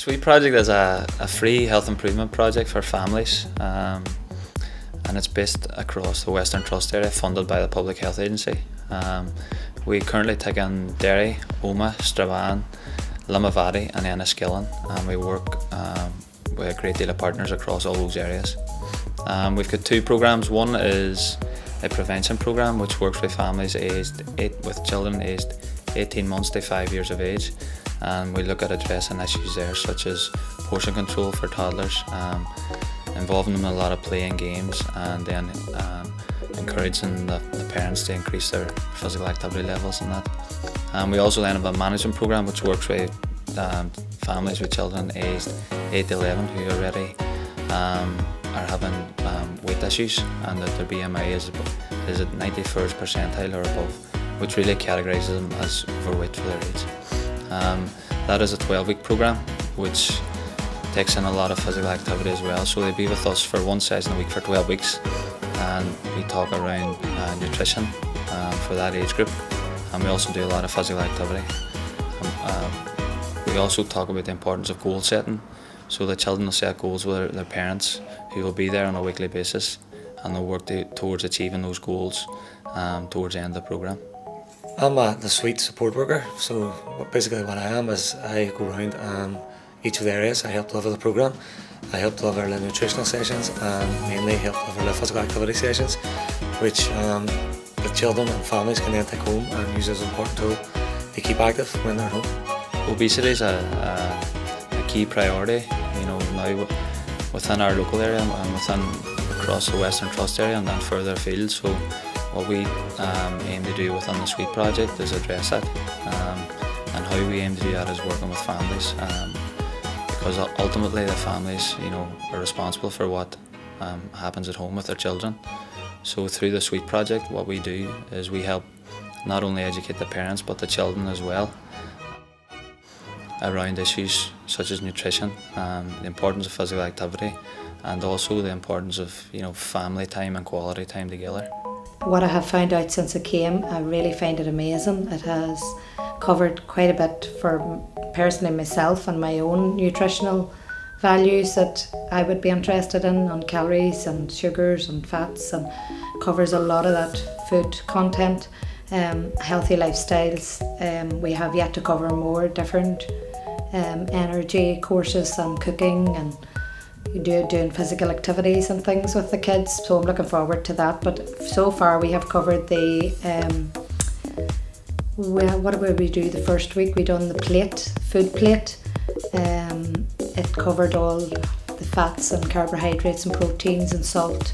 Sweet Project is a free health improvement project for families, and it's based across the Western Trust area, funded by the Public Health Agency. We currently take in Derry, Omagh, Strabane, Limavady and Enniskillen, and we work with a great deal of partners across all those areas. We've got two programmes. One is a prevention programme which works with families with children aged 18 months to 5 years of age, and we look at addressing issues there such as portion control for toddlers, involving them in a lot of play and games, and then encouraging the parents to increase their physical activity levels and that. We also then have a management programme which works with families with children aged 8 to 11 who already are having weight issues, and that their BMI is at 91st percentile or above, which really categorises them as overweight for their age. That is a 12-week programme which takes in a lot of physical activity as well, so they be with us for one session a week for 12 weeks, and we talk around nutrition for that age group, and we also do a lot of physical activity. We also talk about the importance of goal setting, so the children will set goals with their parents who will be there on a weekly basis, and they'll work towards achieving those goals towards the end of the programme. I'm the Sweet support worker, so basically what I am is I go around each of the areas. I help deliver the programme. I help deliver the nutritional sessions and mainly help deliver the physical activity sessions, which the children and families can then take home and use as an important tool to keep active when they're home. Obesity is a key priority, now within our local area and across the Western Trust area and then further afield. So what we aim to do within the Sweet Project is address that, and how we aim to do that is working with families, because ultimately the families are responsible for what happens at home with their children. So through the Sweet Project, what we do is we help not only educate the parents but the children as well around issues such as nutrition, the importance of physical activity, and also the importance of family time and quality time together. What I have found out since I came, I really find it amazing. It has covered quite a bit for personally myself and my own nutritional values that I would be interested in, on calories and sugars and fats, and covers a lot of that food content. Healthy lifestyles. We have yet to cover more different energy courses and cooking and doing physical activities and things with the kids, so I'm looking forward to that. But so far we have covered the what did we do the first week? We done the food plate. It covered all the fats and carbohydrates and proteins and salt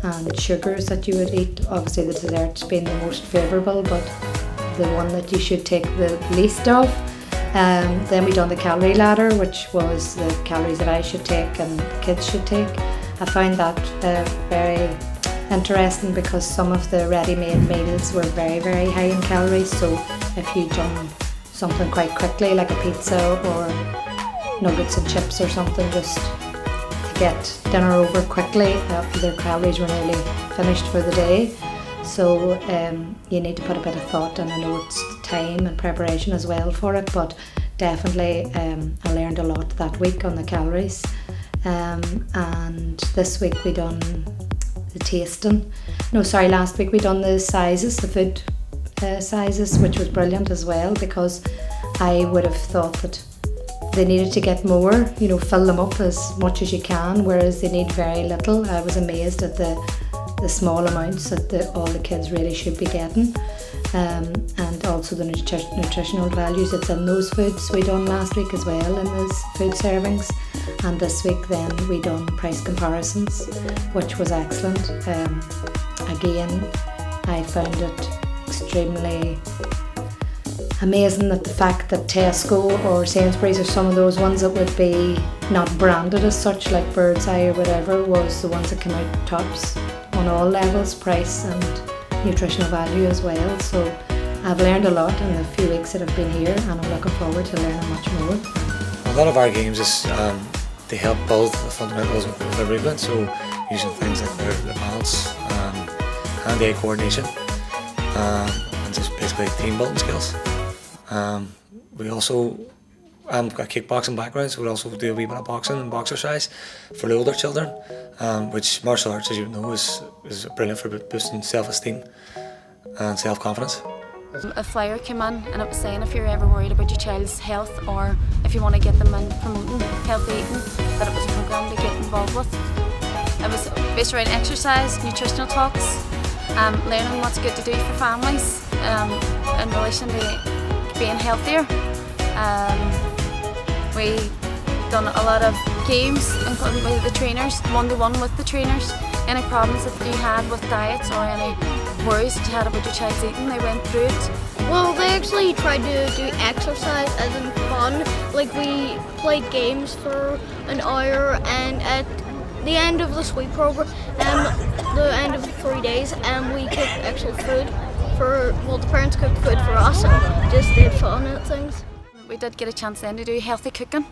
and sugars that you would eat. Obviously the desserts being the most favourable, but the one that you should take the least of. Then we done the calorie ladder, which was the calories that I should take and the kids should take. I found that very interesting because some of the ready-made meals were very, very high in calories, so if you'd done something quite quickly like a pizza or nuggets and chips or something just to get dinner over quickly, their calories were nearly finished for the day. So you need to put a bit of thought, and I know it's time and preparation as well for it, but definitely I learned a lot that week on the calories. And this week we done the tasting. Last week we done the sizes, the food sizes, which was brilliant as well, because I would have thought that they needed to get more, fill them up as much as you can, whereas they need very little. I was amazed at the small amounts that all the kids really should be getting, and also the nutritional values that's in those foods we done last week as well in those food servings. And this week then we done price comparisons, which was excellent. Again, I found it extremely amazing that the fact that Tesco or Sainsbury's or some of those ones that would be not branded as such, like Bird's Eye or whatever, was the ones that came out tops on all levels, price and nutritional value as well. So I've learned a lot in the few weeks that I've been here, and I'm looking forward to learning much more. A lot of our games is to help build the fundamentals of the movement, so using things like the balance, hand-eye coordination, and just basically team building skills. We also I'm a kickboxing background, so we also do a wee bit of boxing and boxercise for the older children, which martial arts, as you know, is brilliant for boosting self-esteem and self-confidence. A flyer came in and it was saying if you're ever worried about your child's health or if you want to get them in promoting healthy eating, that it was a programme to get involved with. It was based around exercise, nutritional talks, learning what's good to do for families in relation to being healthier. We done a lot of games, including with the trainers, one-to-one with the trainers. Any problems that you had with diets or any worries that you had about your child's eating, they went through it. Well, they actually tried to do exercise as in fun. Like we played games for an hour, and at the end of the sweet program, the end of the 3 days, we cooked actual food the parents cooked food for us and just did fun and things. We did get a chance then to do healthy cooking,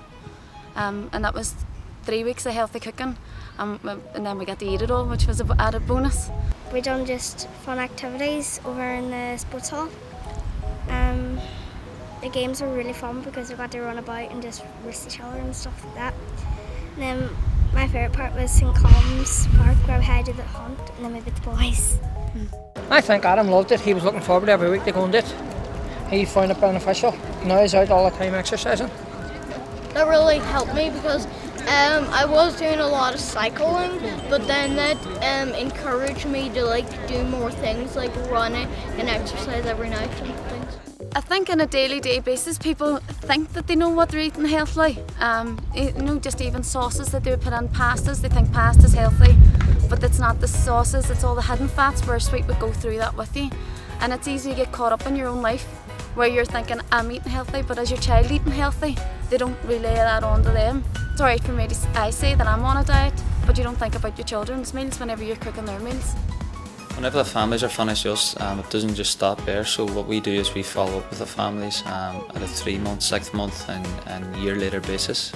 and that was 3 weeks of healthy cooking, and then we got to eat it all, which was an added bonus. We done just fun activities over in the sports hall. The games were really fun because we got to run about and just race each other and stuff like that. And then my favourite part was St Column's Park, where we had to do the hunt and then we with the boys. I think Adam loved it. He was looking forward every week to go and do it. He found it beneficial. Now he's out all the time exercising. That really helped me because I was doing a lot of cycling, but then that encouraged me to do more things like running and exercise every night and things. I think on a daily basis people think that they know what they're eating healthily. Just even sauces that they would put in pastas, they think pasta's healthy, but it's not the sauces, it's all the hidden fats, where sweet would go through that with you. And it's easy to get caught up in your own life where you're thinking, I'm eating healthy, but is your child eating healthy? They don't relay that on to them. It's alright for me to say that I'm on a diet, but you don't think about your children's meals whenever you're cooking their meals. Whenever the families are finished, it doesn't just stop there. So what we do is we follow up with the families at a 3-month, 6-month and year later basis.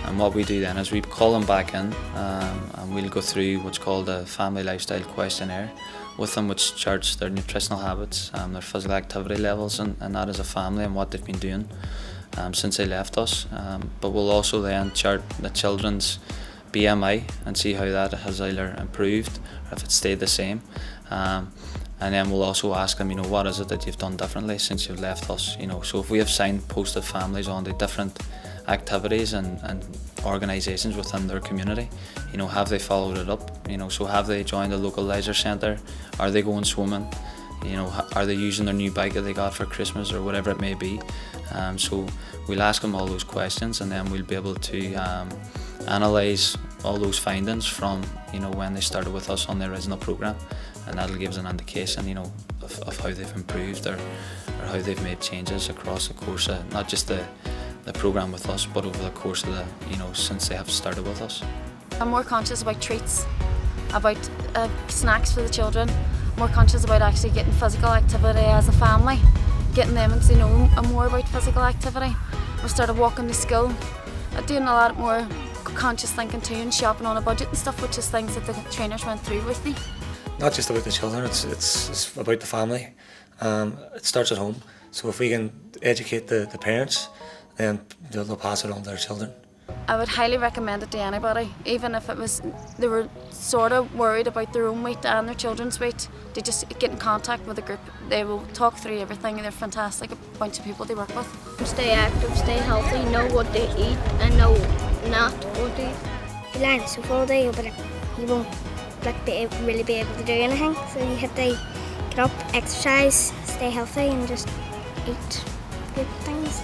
And what we do then is we call them back in and we'll go through what's called a family lifestyle questionnaire with them, which charts their nutritional habits, their physical activity levels and that as a family and what they've been doing since they left us. But we'll also then chart the children's BMI and see how that has either improved or if it stayed the same. And then we'll also ask them, what is it that you've done differently since you've left us? So if we have signposted families onto different activities and organisations within their community, have they followed it up? So have they joined a local leisure centre? Are they going swimming? Are they using their new bike that they got for Christmas or whatever it may be? So we'll ask them all those questions and then we'll be able to analyse all those findings from when they started with us on the original programme, and that'll give us an indication of how they've improved or how they've made changes across the course of not just the programme with us but over the course of since they have started with us. I'm more conscious about treats, about snacks for the children, more conscious about actually getting physical activity as a family, getting them to know more about physical activity. We started walking to school, doing a lot more conscious thinking too, and shopping on a budget and stuff, which is things that the trainers went through with me. Not just about the children, it's about the family. It starts at home, so if we can educate the parents, then they'll pass it on to their children. I would highly recommend it to anybody, even if they were sort of worried about their own weight and their children's weight, to just get in contact with a group. They will talk through everything and they're fantastic, a bunch of people they work with. Stay active, stay healthy, know what they eat and know not what they eat. You learn stuff all day, but you won't really be able to do anything. So you have to get up, exercise, stay healthy and just eat good things.